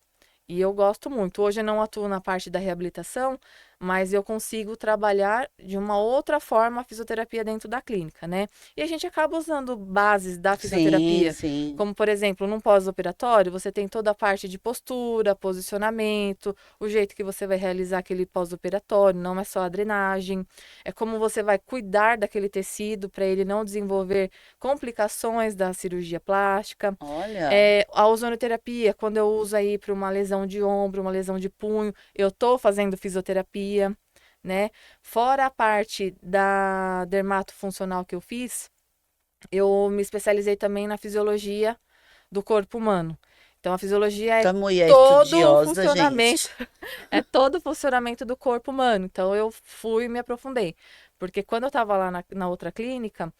E eu gosto muito. Hoje eu não atuo na parte da reabilitação, mas eu consigo trabalhar de uma outra forma a fisioterapia dentro da clínica, né? E a gente acaba usando bases da Sim, fisioterapia, sim. como por exemplo, num pós-operatório, você tem toda a parte de postura, posicionamento, o jeito que você vai realizar aquele pós-operatório, não é só a drenagem, é como você vai cuidar daquele tecido para ele não desenvolver complicações da cirurgia plástica. Olha, A ozonoterapia, quando eu uso aí para uma lesão de ombro, uma lesão de punho, eu estou fazendo fisioterapia, né? Fora a parte da dermatofuncional que eu fiz, eu me especializei também na fisiologia do corpo humano. Então, a fisiologia é essa mulher todo o estudiosa, funcionamento, gente. é todo o funcionamento do corpo humano. Então, eu fui e me aprofundei. Porque quando eu estava lá na outra clínica,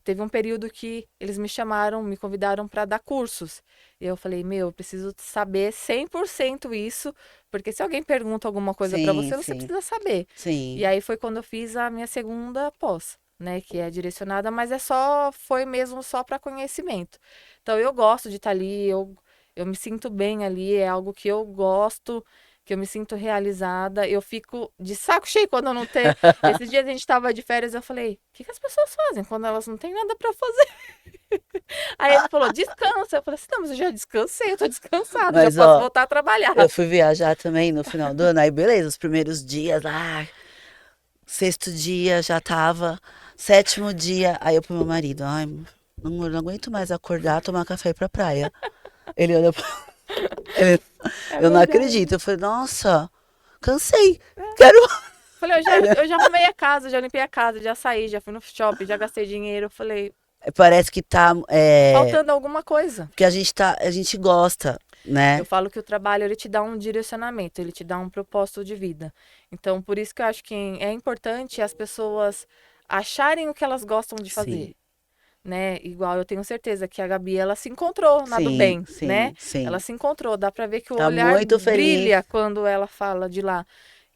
teve um período que eles me chamaram, me convidaram para dar cursos. E eu falei, meu, eu preciso saber 100% isso, porque se alguém pergunta alguma coisa para Sim, você, você sim, precisa saber. E sim. aí foi quando eu fiz a minha segunda pós, né, que é direcionada, mas foi mesmo só para conhecimento. Então eu gosto de estar ali, eu me sinto bem ali, é algo que eu gosto, que eu me sinto realizada. Eu fico de saco cheio quando eu não tenho. Esses dias a gente estava de férias, eu falei: "O que que as pessoas fazem quando elas não têm nada para fazer?" Aí ele falou: "Descansa". Eu falei assim: "Não, mas eu já descansei, eu tô descansada, já Mas, posso ó, voltar a eu trabalhar". fui viajar também no final do ano, aí beleza, os primeiros dias lá, sexto dia já tava, sétimo dia, aí eu pro meu marido, ai, não aguento mais acordar, tomar café e ir pra praia. Ele olhou pra... ele, É eu não verdade. acredito, eu falei, nossa, cansei, quero... Falei: eu já arrumei a casa, já limpei a casa, já saí, já fui no shopping, já gastei dinheiro". Eu falei: Parece que tá, "Faltando alguma coisa". porque a gente gosta, Eu né? falo que o trabalho ele te dá um direcionamento, ele te dá um propósito de vida. Então, por isso que eu acho que é importante as pessoas acharem o que elas gostam de fazer, Sim, né? Igual eu tenho certeza que a Gabi, ela se encontrou na do sim, bem, né? sim, Ela sim. se encontrou, dá pra ver que o Tá olhar muito brilha feliz. quando ela fala de lá,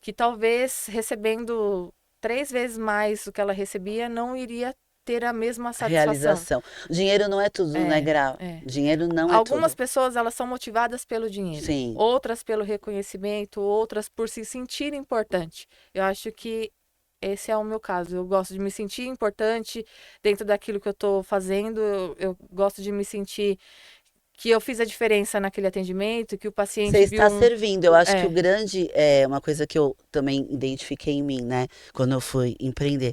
que talvez recebendo 3 vezes mais do que ela recebia, não iria ter a mesma satisfação. Realização. Dinheiro não é tudo, né, É, Gra? é. Dinheiro não é Algumas tudo. pessoas elas são motivadas pelo dinheiro, Sim, outras pelo reconhecimento, outras por se sentir importante. Eu acho que esse é o meu caso. Eu gosto de me sentir importante dentro daquilo que eu estou fazendo. Eu gosto de me sentir que eu fiz a diferença naquele atendimento, que o Você paciente viu está servindo. Eu acho que o É, grande, é uma coisa que eu também identifiquei em mim, né? Quando eu fui empreender.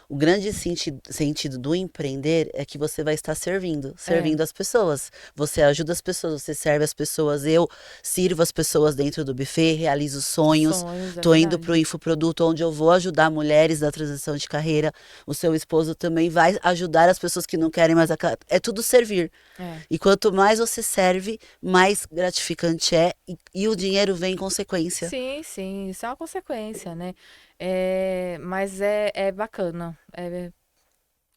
O grande sentido do empreender é que você vai estar servindo, é, servindo as pessoas. Você ajuda as pessoas, você serve as pessoas. Eu sirvo as pessoas dentro do buffet, realizo sonhos. sonhos, é Tô indo para o verdade. infoproduto, onde eu vou ajudar mulheres na transição de carreira. O seu esposo também vai ajudar as pessoas que não querem mais. É tudo servir. É. E quanto mais você serve, mais gratificante é. E o dinheiro vem em consequência. Sim, sim, isso é uma consequência, né? Mas é bacana,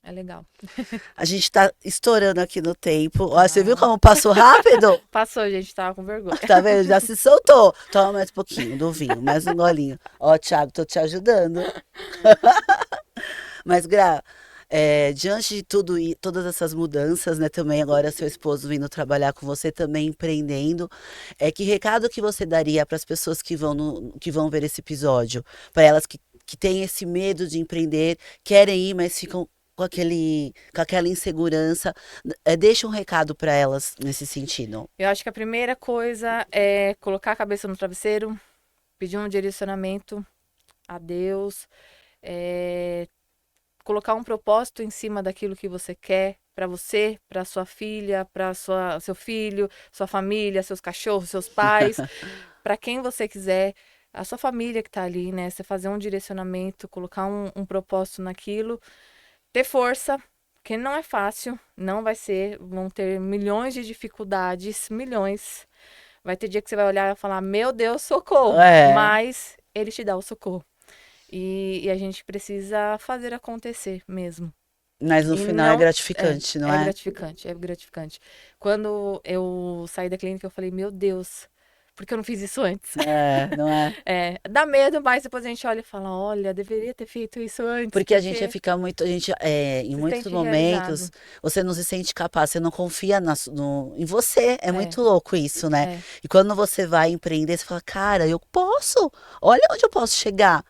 é legal. A gente tá estourando aqui no tempo. Ó, você viu Ah, como passou rápido? passou, gente, tava com vergonha. Tá vendo? Já se soltou. Toma mais um pouquinho do vinho, mais um golinho. Ó, Thiago, tô te ajudando. Mas, Gra, diante de tudo e todas essas mudanças, né, também agora seu esposo vindo trabalhar com você, também empreendendo, que recado que você daria para as pessoas que vão ver esse episódio? Para elas que têm esse medo de empreender, querem ir, mas ficam com aquela insegurança. Deixa um recado para elas nesse sentido. Eu acho que a primeira coisa é colocar a cabeça no travesseiro, pedir um direcionamento a Deus, é, colocar um propósito em cima daquilo que você quer para você, para sua filha, para seu filho, sua família, seus cachorros, seus pais, para quem você quiser, a sua família que está ali, né? Você fazer um direcionamento, colocar um propósito naquilo, ter força, porque não é fácil, não vai ser, vão ter milhões de dificuldades, milhões. Vai ter dia que você vai olhar e falar, meu Deus, socorro, É, mas ele te dá o socorro. E a gente precisa fazer acontecer mesmo. mas no E final é não. É, gratificante, não é é? gratificante, é gratificante. Quando eu saí da clínica, eu falei, meu Deus, por que eu não fiz isso antes? É, não é? Dá medo, mas depois a gente olha e fala, olha, deveria ter feito isso antes, Porque a gente porque fica muito, em se muitos sente momentos, realizado. você não se sente capaz, você não confia em você. É É, muito louco isso, né? é, E quando você vai empreender, você fala, cara, eu posso. Olha onde eu posso chegar.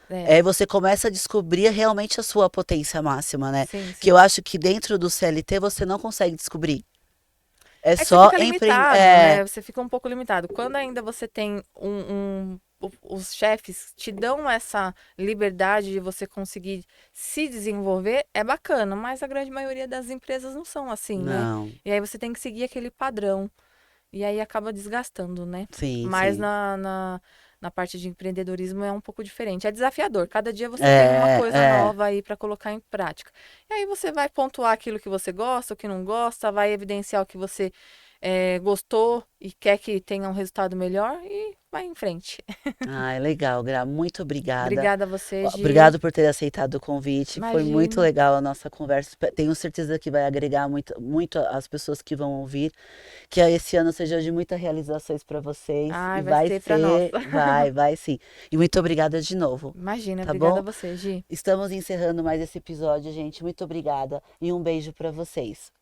é. Você começa a descobrir realmente a sua potência máxima, né? Sim, Que eu sim. acho que dentro do CLT você não consegue descobrir. É É que você só fica empreender. limitado, né? Você fica um pouco limitado. Quando ainda você tem os chefes te dão essa liberdade de você conseguir se desenvolver, é bacana, mas a grande maioria das empresas não são assim, né? Não, E aí você tem que seguir aquele padrão. E aí acaba desgastando, né? sim, Mas sim. na parte de empreendedorismo é um pouco diferente. É desafiador. Cada dia você tem uma É, coisa é. nova aí para colocar em prática. E aí você vai pontuar aquilo que você gosta, o que não gosta, vai evidenciar o que você gostou e quer que tenha um resultado melhor e vai em frente. Ah, é legal, Gra. Muito obrigada. Obrigada a você, Gi. Obrigado por ter aceitado o convite. Foi muito Imagina. legal a nossa conversa. Tenho certeza que vai agregar muito, muito as pessoas que vão ouvir. Que esse ano seja de muitas realizações para vocês. E Ai, vai vai ser para nós. ser, vai sim. E muito obrigada de novo, Imagina, tá obrigada bom? a você, Gi. Estamos encerrando mais esse episódio, gente. Muito obrigada e um beijo para vocês.